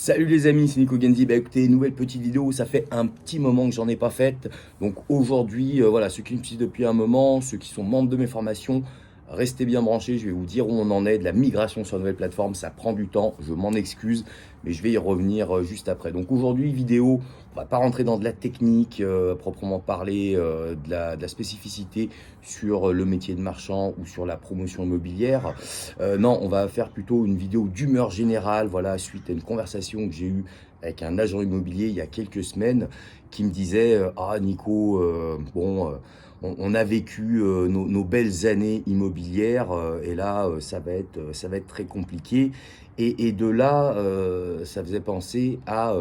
Salut les amis, c'est Nico Genzi. Bah écoutez, nouvelle petite vidéo, ça fait un petit moment que j'en ai pas faite. Donc aujourd'hui, voilà, ceux qui me suivent depuis un moment, ceux qui sont membres de mes formations, restez bien branchés, je vais vous dire où on en est de la migration sur une nouvelle plateforme. Ça prend du temps, je m'en excuse, mais je vais y revenir juste après. Donc aujourd'hui, vidéo, on va pas rentrer dans de la technique, proprement parler, de la spécificité sur le métier de marchand ou sur la promotion immobilière. Non, on va faire plutôt une vidéo d'humeur générale, voilà, suite à une conversation que j'ai eue avec un agent immobilier il y a quelques semaines qui me disait Ah Nico, on a vécu nos belles années immobilières et là, ça va être très compliqué. Et de là, ça faisait penser à,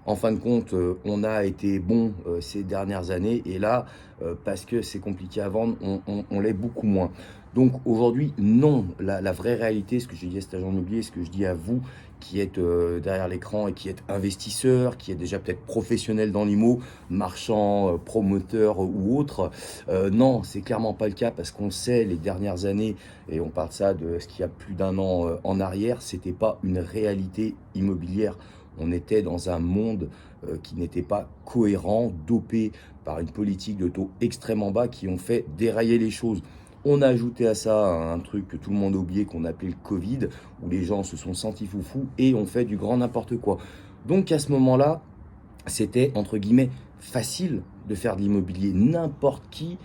en fin de compte, on a été bon ces dernières années et là, parce que c'est compliqué à vendre, on l'est beaucoup moins. Donc aujourd'hui, non, la vraie réalité, ce que j'ai dit à cet agent immobilier, ce que je dis à vous qui êtes derrière l'écran et qui êtes investisseur, qui êtes déjà peut-être professionnel dans l'IMO, marchand, promoteur ou autre, non, c'est clairement pas le cas parce qu'on sait les dernières années, et on parle de ça de ce qu'il y a plus d'un an en arrière, c'était pas une réalité immobilière. On était dans un monde qui n'était pas cohérent, dopé par une politique de taux extrêmement bas qui ont fait dérailler les choses. On a ajouté à ça un truc que tout le monde a oublié qu'on appelait le Covid, où les gens se sont sentis foufous et ont fait du grand n'importe quoi. Donc à ce moment-là, c'était entre guillemets facile de faire de l'immobilier. N'importe qui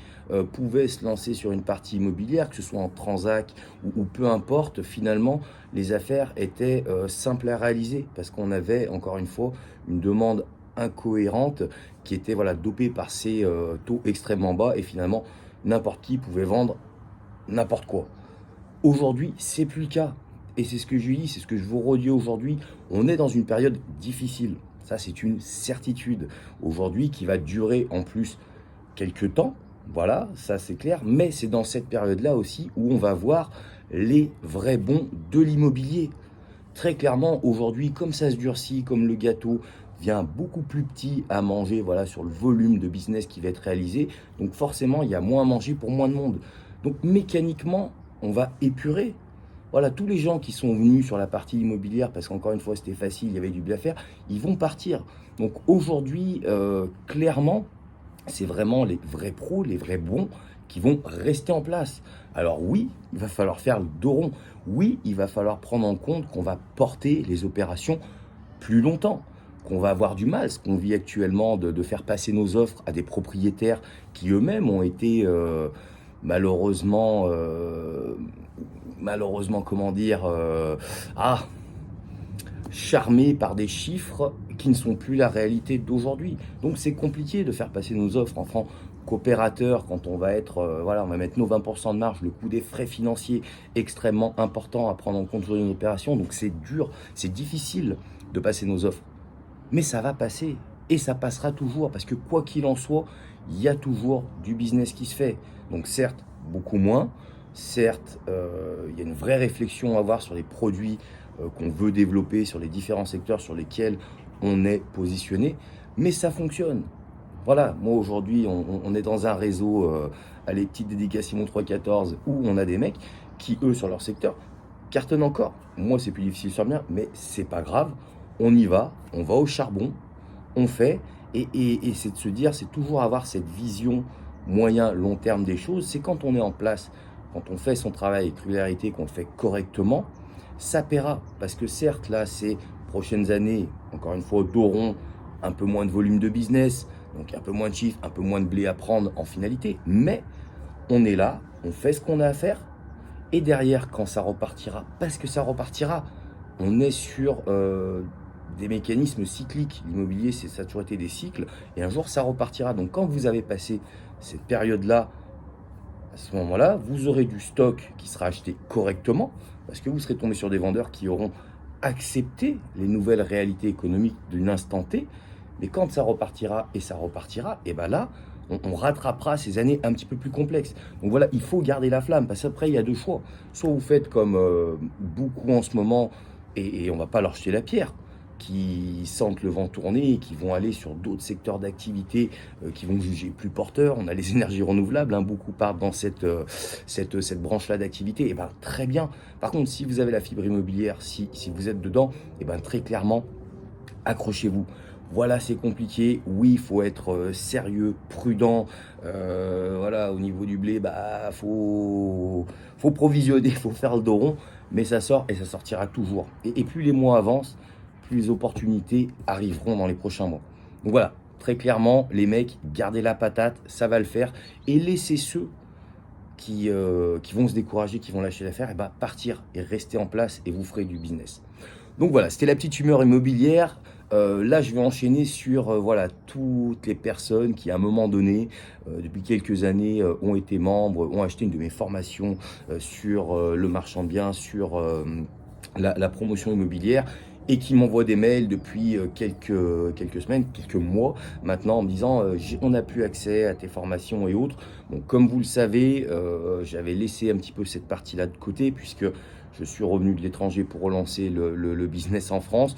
pouvait se lancer sur une partie immobilière, que ce soit en transac ou peu importe. Finalement, les affaires étaient simples à réaliser parce qu'on avait encore une fois une demande incohérente qui était voilà dopée par ces taux extrêmement bas et finalement n'importe qui pouvait vendre n'importe quoi. Aujourd'hui, c'est plus le cas. Et c'est ce que je dis, c'est ce que je vous redis aujourd'hui. On est dans une période difficile. Ça, c'est une certitude. Aujourd'hui, qui va durer en plus quelques temps. Voilà, ça c'est clair. Mais c'est dans cette période-là aussi où on va voir les vrais bons de l'immobilier. Très clairement, aujourd'hui, comme ça se durcit, comme le gâteau vient beaucoup plus petit à manger, voilà, sur le volume de business qui va être réalisé, donc forcément, il y a moins à manger pour moins de monde. Donc mécaniquement, on va épurer. Voilà, tous les gens qui sont venus sur la partie immobilière, parce qu'encore une fois, c'était facile, il y avait du bien à faire, ils vont partir. Donc aujourd'hui, clairement, c'est vraiment les vrais pros, les vrais bons qui vont rester en place. Alors oui, il va falloir faire le dos rond. Oui, il va falloir prendre en compte qu'on va porter les opérations plus longtemps, qu'on va avoir du mal, ce qu'on vit actuellement, de faire passer nos offres à des propriétaires qui eux-mêmes ont été malheureusement, comment dire, charmés par des chiffres qui ne sont plus la réalité d'aujourd'hui. Donc c'est compliqué de faire passer nos offres en tant qu'opérateur quand on va être, voilà, on va mettre nos 20% de marge, le coût des frais financiers extrêmement important à prendre en compte sur une opération. Donc c'est dur, c'est difficile de passer nos offres. Mais ça va passer et ça passera toujours parce que quoi qu'il en soit, il y a toujours du business qui se fait. Donc certes, beaucoup moins. Certes, il y a une vraie réflexion à avoir sur les produits qu'on veut développer, sur les différents secteurs sur lesquels on est positionné, mais ça fonctionne. Voilà, moi aujourd'hui, on est dans un réseau, allez, petite dédicace Simon 314, où on a des mecs qui, eux, sur leur secteur, cartonnent encore. Moi, c'est plus difficile sur le mien, mais c'est pas grave. On va au charbon, on fait, et c'est de se dire, c'est toujours avoir cette vision moyen, long terme des choses. C'est quand on est en place, quand on fait son travail avec régularité, qu'on le fait correctement, ça paiera. Parce que certes, là, ces prochaines années, encore une fois, d'auront un peu moins de volume de business, donc un peu moins de chiffres, un peu moins de blé à prendre en finalité. Mais on est là, on fait ce qu'on a à faire. Et derrière, quand ça repartira, parce que ça repartira, on est sur des mécanismes cycliques. L'immobilier, ça a toujours été des cycles. Et un jour, ça repartira. Donc quand vous avez passé cette période-là, à ce moment-là, vous aurez du stock qui sera acheté correctement, parce que vous serez tombé sur des vendeurs qui auront accepté les nouvelles réalités économiques de l'instant T. Mais quand ça repartira, et ben là, on rattrapera ces années un petit peu plus complexes. Donc voilà, il faut garder la flamme, parce qu'après, il y a deux choix. Soit vous faites comme beaucoup en ce moment, et on ne va pas leur jeter la pierre, qui sentent le vent tourner et qui vont aller sur d'autres secteurs d'activité qui vont juger plus porteurs. On a les énergies renouvelables, hein, beaucoup partent dans cette branche-là d'activité. Et ben très bien. Par contre, si vous avez la fibre immobilière, si vous êtes dedans, et ben très clairement, accrochez-vous. Voilà, c'est compliqué. Oui, il faut être sérieux, prudent. Voilà, au niveau du blé, bah faut provisionner, faut faire le dos rond, mais ça sort et ça sortira toujours. Et plus les mois avancent, plus les opportunités arriveront dans les prochains mois. Donc voilà, très clairement, les mecs, gardez la patate, ça va le faire, et laissez ceux qui vont se décourager, qui vont lâcher l'affaire, et bah partir et rester en place, et vous ferez du business. Donc voilà, c'était la petite humeur immobilière. Là, je vais enchaîner sur voilà, toutes les personnes qui, à un moment donné, depuis quelques années, ont été membres, ont acheté une de mes formations sur le marchand de biens, sur la promotion immobilière, et qui m'envoient des mails depuis quelques semaines, quelques mois maintenant, en me disant on n'a plus accès à tes formations et autres. Bon, comme vous le savez, j'avais laissé un petit peu cette partie-là de côté, puisque je suis revenu de l'étranger pour relancer le business en France.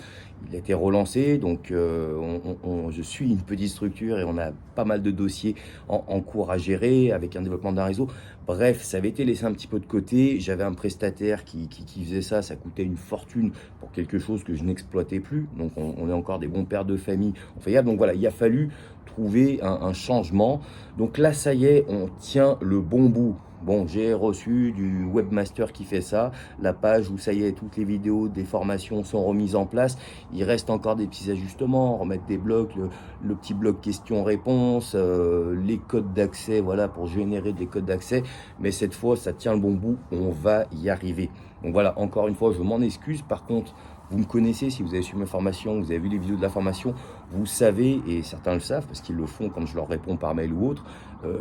Il a été relancé, donc je suis une petite structure et on a pas mal de dossiers en cours à gérer avec un développement d'un réseau. Bref, ça avait été laissé un petit peu de côté. J'avais un prestataire qui faisait ça, ça coûtait une fortune pour quelque chose que je n'exploitais plus. Donc on est encore des bons pères de famille. Donc voilà, il a fallu trouver un changement. Donc là, ça y est, on tient le bon bout. Bon, j'ai reçu du webmaster qui fait ça, la page où ça y est, toutes les vidéos des formations sont remises en place. Il reste encore des petits ajustements, remettre des blocs, le petit bloc questions-réponses, les codes d'accès, voilà, pour générer des codes d'accès. Mais cette fois, ça tient le bon bout, on va y arriver. Donc voilà, encore une fois, je m'en excuse. Par contre, vous me connaissez, si vous avez suivi ma formation, vous avez vu les vidéos de la formation, vous savez, et certains le savent parce qu'ils le font quand je leur réponds par mail ou autre,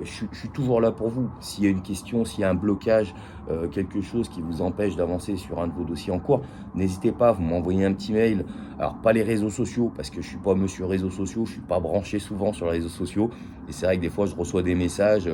je suis toujours là pour vous. S'il y a une question, s'il y a un blocage, quelque chose qui vous empêche d'avancer sur un de vos dossiers en cours, n'hésitez pas, vous m'envoyez un petit mail. Alors, pas les réseaux sociaux, parce que je ne suis pas monsieur réseaux sociaux, je ne suis pas branché souvent sur les réseaux sociaux. Et c'est vrai que des fois, je reçois des messages,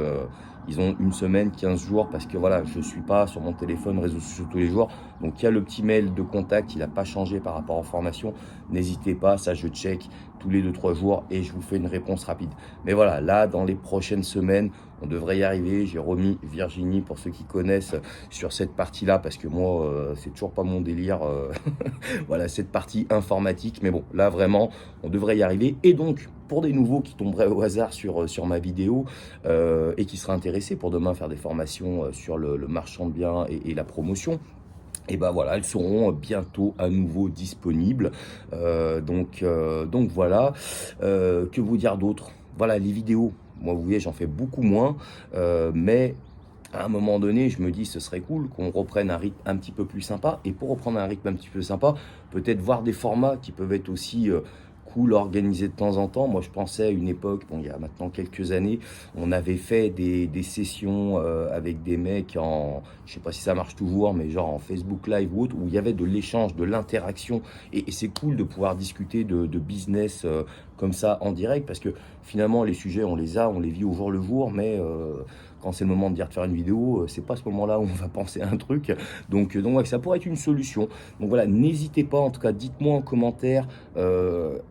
ils ont une semaine, 15 jours, parce que voilà, je ne suis pas sur mon téléphone, réseaux sociaux tous les jours. Donc, il y a le petit mail de contact, il n'a pas changé par rapport aux formations. N'hésitez pas, ça je check tous les 2-3 jours et je vous fais une réponse rapide. Mais voilà, là, dans les prochaines semaines, on devrait y arriver. J'ai remis Virginie, pour ceux qui connaissent, sur cette partie-là, parce que moi, c'est toujours pas mon délire, voilà, cette partie informatique. Mais bon, là, vraiment, on devrait y arriver. Et donc, pour des nouveaux qui tomberaient au hasard sur ma vidéo et qui seraient intéressés pour demain faire des formations sur le marchand de biens et la promotion, et ben voilà, elles seront bientôt à nouveau disponibles. Donc voilà, que vous dire d'autre? Voilà, les vidéos, moi vous voyez, j'en fais beaucoup moins, mais à un moment donné, je me dis ce serait cool qu'on reprenne un rythme un petit peu plus sympa. Et pour reprendre un rythme un petit peu sympa, peut-être voir des formats qui peuvent être aussi cool, organisés de temps en temps. Moi, je pensais à une époque, bon, il y a maintenant quelques années, on avait fait des sessions avec des mecs je sais pas si ça marche toujours, mais genre en Facebook Live ou autre, où il y avait de l'échange, de l'interaction. Et c'est cool de pouvoir discuter de business comme ça en direct, parce que finalement, les sujets, on les vit au jour le jour, mais quand c'est le moment de dire de faire une vidéo, c'est pas ce moment-là où on va penser à un truc. Donc ouais, ça pourrait être une solution. Donc voilà, n'hésitez pas, en tout cas, dites-moi en commentaire,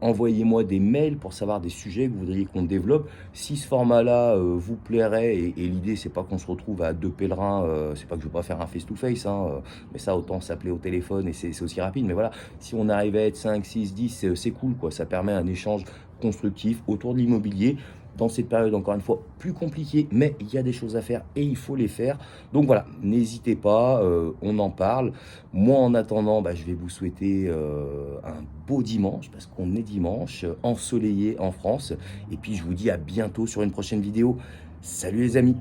envoyez-moi des mails pour savoir des sujets que vous voudriez qu'on développe. Si ce format-là vous plairait, et l'idée, c'est pas qu'on se retrouve à deux pèlerins, c'est pas que je veux pas faire un face-to-face, hein, mais ça, autant s'appeler au téléphone et c'est aussi rapide. Mais voilà, si on arrive à être 5, 6, 10, c'est cool, quoi. Ça permet un échange constructif autour de l'immobilier. Dans cette période, encore une fois, plus compliquée, mais il y a des choses à faire et il faut les faire. Donc voilà, n'hésitez pas, on en parle. Moi, en attendant, je vais vous souhaiter un beau dimanche, parce qu'on est dimanche, ensoleillé en France. Et puis, je vous dis à bientôt sur une prochaine vidéo. Salut les amis!